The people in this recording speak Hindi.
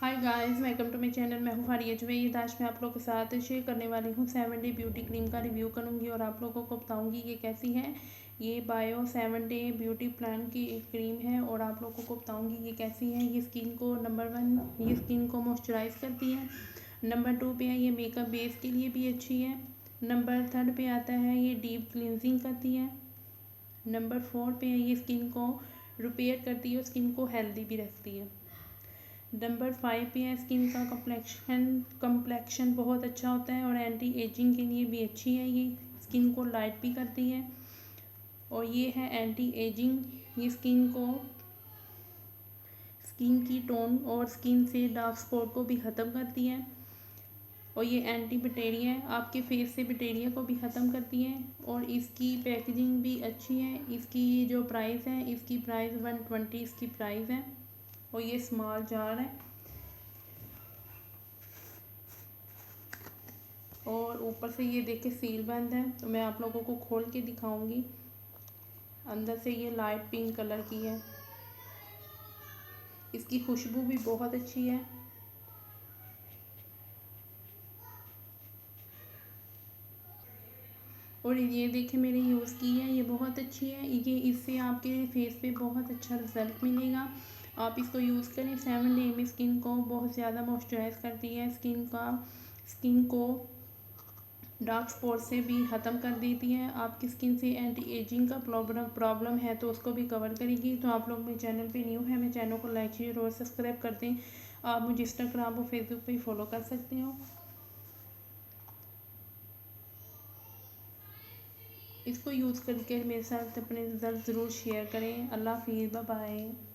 Hi guys, welcome to my channel. मैं हूँ फारिया जुबैद। आज मैं आप लोगों के साथ शेयर करने वाली हूँ 7 डे ब्यूटी क्रीम का रिव्यू करूँगी और आप लोगों को बताऊँगी ये कैसी है। ये बायो 7 डे ब्यूटी प्लान की एक क्रीम है और आप लोगों को बताऊँगी ये कैसी है। ये स्किन को नंबर 1 ये स्किन को मॉइस्चराइज करती है। नंबर 2 पे है ये मेकअप बेस के लिए भी अच्छी है। नंबर 3 पे आता है ये डीप क्लिनजिंग करती है। नंबर 4 पे है ये स्किन को रिपेयर करती है और स्किन को हेल्दी भी रखती है। नंबर 5 पे है स्किन का कम्प्लेक्शन बहुत अच्छा होता है और एंटी एजिंग के लिए भी अच्छी है। ये स्किन को लाइट भी करती है और ये है एंटी एजिंग। ये स्किन की टोन और स्किन से डार्क स्पॉट को भी ख़त्म करती है और ये एंटी बैक्टीरिया है, आपके फेस से बैक्टीरिया को भी ख़त्म करती है। और इसकी पैकेजिंग भी अच्छी है। इसकी जो प्राइस है, इसकी प्राइस 120 इसकी प्राइस है और ये स्मॉल जार है और ऊपर से ये देखिए सील बंद है। तो मैं आप लोगों को खोल के दिखाऊंगी। अंदर से ये लाइट पिंक कलर की है। इसकी खुशबू भी बहुत अच्छी है। और ये देखिए मैंने यूज़ की है, ये बहुत अच्छी है। ये इससे आपके फेस पे बहुत अच्छा रिजल्ट मिलेगा। आप इसको यूज़ करें। 7 डे में स्किन को बहुत ज़्यादा मॉइस्चराइज करती है। स्किन को डार्क स्पॉट से भी ख़त्म कर देती है। आपकी स्किन से एंटी एजिंग का प्रॉब्लम है तो उसको भी कवर करेगी। तो आप लोग मेरे चैनल पे न्यू है, मेरे चैनल को लाइक शेयर और सब्सक्राइब कर दें। आप मुझे इंस्टाग्राम और फेसबुक पे फॉलो कर सकते हो। इसको यूज़ करके मेरे साथ अपने रिजल्ट ज़रूर शेयर करें। अल्लाह हाफिज़, बाय बाय।